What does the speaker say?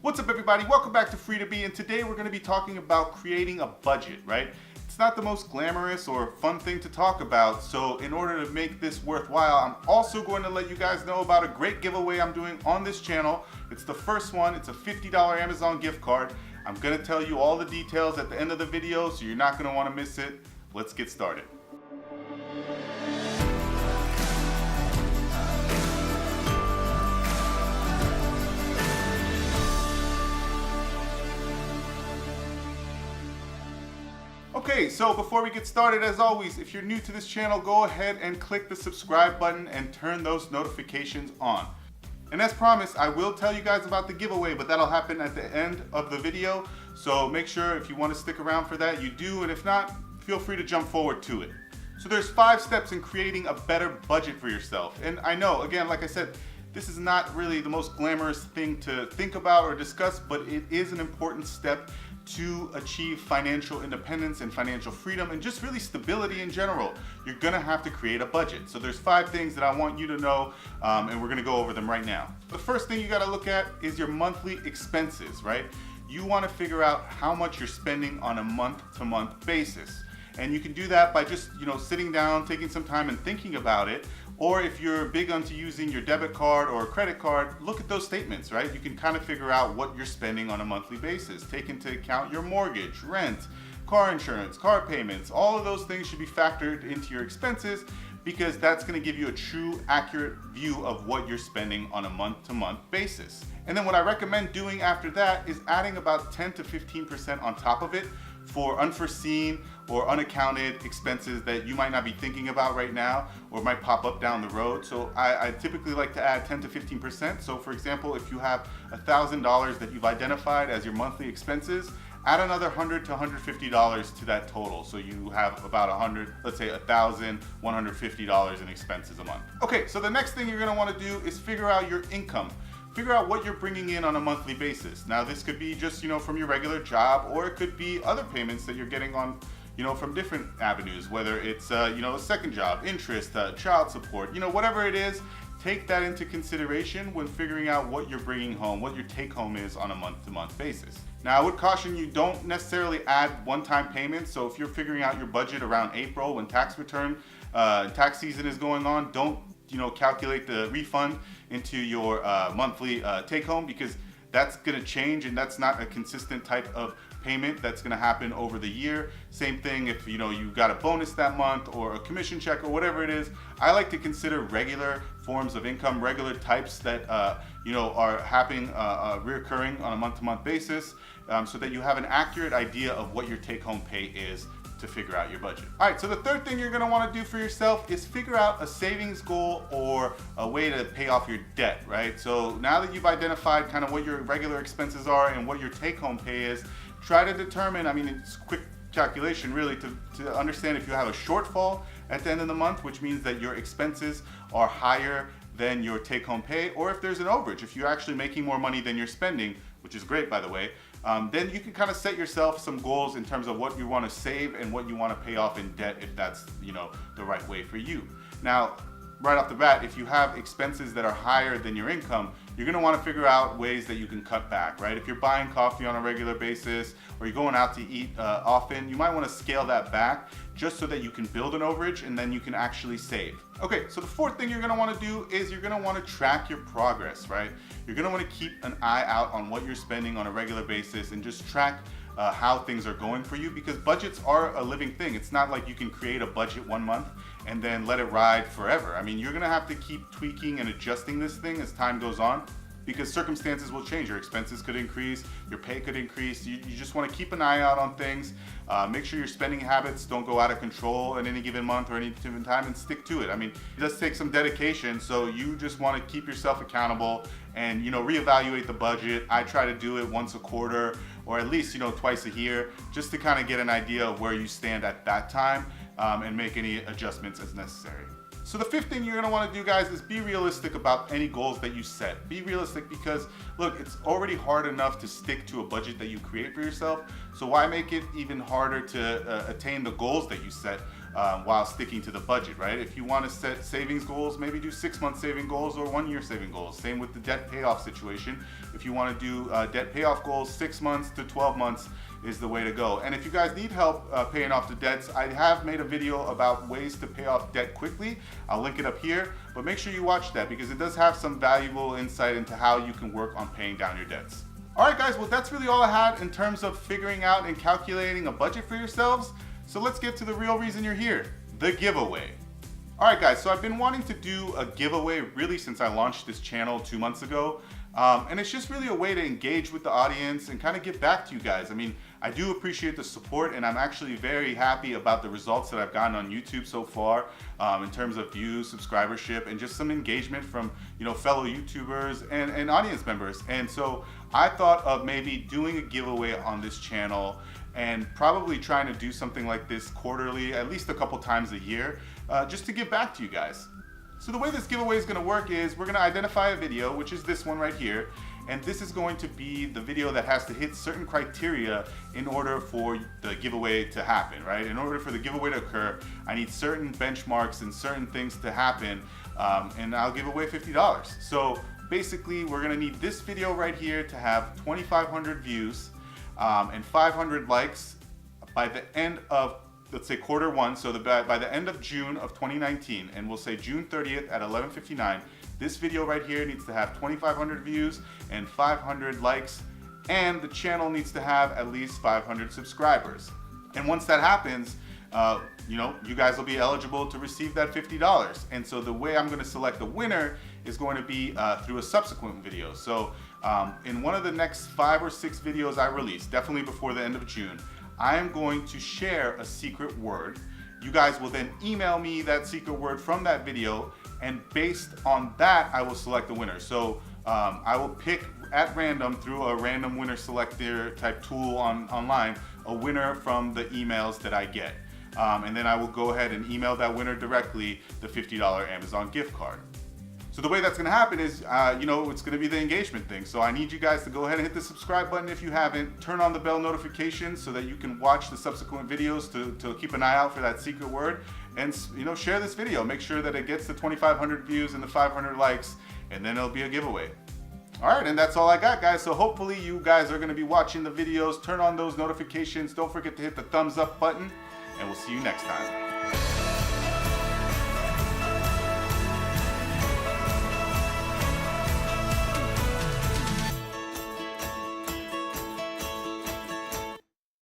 What's up, everybody? Welcome back to Free to Be, and today we're going to be talking about creating a budget, right? It's not the most glamorous or fun thing to talk about, so in order to make this worthwhile, I'm also going to let you guys know about a great giveaway I'm doing on this channel. It's the first one. It's a $50 Amazon gift card. I'm going to tell you all the details at the end of the video, so you're not going to want to miss it. Let's get started. Okay, so before we get started, as always, if you're new to this channel, go ahead and click the subscribe button and turn those notifications on. And as promised, I will tell you guys about the giveaway, but that'll happen at the end of the video. So make sure if you want to stick around for that, you do, and if not, feel free to jump forward to it. So there's 5 steps in creating a better budget for yourself. And I know, again, like I said, this is not really the most glamorous thing to think about or discuss, but it is an important step to achieve financial independence and financial freedom and just really stability in general. You're gonna have to create a budget. So there's 5 things that I want you to know, and we're gonna go over them right now. The first thing you gotta look at is your monthly expenses, right? You wanna figure out how much you're spending on a month-to-month basis. And you can do that by just, sitting down, taking some time and thinking about it. Or if you're big onto using your debit card or a credit card, look at those statements, right? You can kind of figure out what you're spending on a monthly basis. Take into account your mortgage, rent, car insurance, car payments. All of those things should be factored into your expenses because that's going to give you a true, accurate view of what you're spending on a month-to-month basis. And then what I recommend doing after that is adding about 10 to 15% on top of it for unforeseen or unaccounted expenses that you might not be thinking about right now or might pop up down the road. So I typically like to add 10 to 15%. So for example, if you have $1,000 that you've identified as your monthly expenses, add another $100 to $150 to that total. So you have about $1,150 in expenses a month. Okay, so the next thing you're gonna wanna do is figure out your income. Figure out what you're bringing in on a monthly basis. Now this could be just, from your regular job, or it could be other payments that you're getting on, from different avenues, whether it's, a second job, interest, child support, whatever it is, take that into consideration when figuring out what you're bringing home, what your take home is on a month-to-month basis. Now I would caution you, don't necessarily add one-time payments. So if you're figuring out your budget around April when tax season is going on, don't calculate the refund into your monthly take home, because that's going to change and that's not a consistent type of payment that's going to happen over the year. Same thing if you got a bonus that month or a commission check or whatever it is. I like to consider regular forms of income, regular types that are happening reoccurring on a month-to-month basis, so that you have an accurate idea of what your take-home pay is to figure out your budget. All right, so the third thing you're gonna wanna do for yourself is figure out a savings goal or a way to pay off your debt, right? So now that you've identified kind of what your regular expenses are and what your take-home pay is, try to determine, it's quick calculation really, to understand if you have a shortfall at the end of the month, which means that your expenses are higher than your take-home pay, or if there's an overage, if you're actually making more money than you're spending, which is great, by the way. Then you can kind of set yourself some goals in terms of what you want to save and what you want to pay off in debt, if that's the right way for you. Now, right off the bat, if you have expenses that are higher than your income, you're going to want to figure out ways that you can cut back, right? If you're buying coffee on a regular basis or you're going out to eat often, you might want to scale that back just so that you can build an overage and then you can actually save. Okay, so the fourth thing you're going to want to do is you're going to want to track your progress, right? You're going to want to keep an eye out on what you're spending on a regular basis and just track how things are going for you, because budgets are a living thing. It's not like you can create a budget one month and then let it ride forever. You're gonna have to keep tweaking and adjusting this thing as time goes on, because circumstances will change. Your expenses could increase, your pay could increase. You just wanna keep an eye out on things. Make sure your spending habits don't go out of control at any given month or any given time, and stick to it. It does take some dedication, so you just wanna keep yourself accountable and reevaluate the budget. I try to do it once a quarter, or at least twice a year, just to kind of get an idea of where you stand at that time, and make any adjustments as necessary. So the fifth thing you're gonna wanna do, guys, is be realistic about any goals that you set. Be realistic because, look, it's already hard enough to stick to a budget that you create for yourself, so why make it even harder to attain the goals that you set while sticking to the budget, right? If you want to set savings goals, maybe do 6-month saving goals or 1-year saving goals. Same with the debt payoff situation. If you want to do debt payoff goals, 6 months to 12 months is the way to go. And if you guys need help paying off the debts, I have made a video about ways to pay off debt quickly. I'll link it up here, but make sure you watch that because it does have some valuable insight into how you can work on paying down your debts. All right, guys, well, that's really all I had in terms of figuring out and calculating a budget for yourselves. So let's get to the real reason you're here, the giveaway. All right, guys, so I've been wanting to do a giveaway really since I launched this channel 2 months ago. And it's just really a way to engage with the audience and kind of get back to you guys. I mean, I do appreciate the support, and I'm actually very happy about the results that I've gotten on YouTube so far in terms of views, subscribership, and just some engagement from, you know, fellow YouTubers and audience members. And so I thought of maybe doing a giveaway on this channel and probably trying to do something like this quarterly, at least a couple times a year, just to give back to you guys. So the way this giveaway is going to work is we're going to identify a video, which is this one right here, and this is going to be the video that has to hit certain criteria in order for the giveaway to happen, right? In order for the giveaway to occur, I need certain benchmarks and certain things to happen, and I'll give away $50. So basically, we're going to need this video right here to have 2,500 views and 500 likes by the end of, let's say, Q1, so by the end of June of 2019, and we'll say June 30th at 11:59, this video right here needs to have 2,500 views and 500 likes, and the channel needs to have at least 500 subscribers. And once that happens, you know, you guys will be eligible to receive that $50. And so the way I'm going to select the winner is going to be through a subsequent video. So in one of the next 5 or 6 videos I release, definitely before the end of June, I am going to share a secret word. You guys will then email me that secret word from that video, and based on that, I will select the winner. So I will pick at random through a random winner selector type tool online, a winner from the emails that I get. And then I will go ahead and email that winner directly the $50 Amazon gift card. So the way that's going to happen is, you know, it's going to be the engagement thing. So I need you guys to go ahead and hit the subscribe button if you haven't. Turn on the bell notifications so that you can watch the subsequent videos to keep an eye out for that secret word. And, you know, share this video. Make sure that it gets the 2,500 views and the 500 likes, and then it'll be a giveaway. All right, and that's all I got, guys. So hopefully you guys are going to be watching the videos. Turn on those notifications. Don't forget to hit the thumbs up button, and we'll see you next time.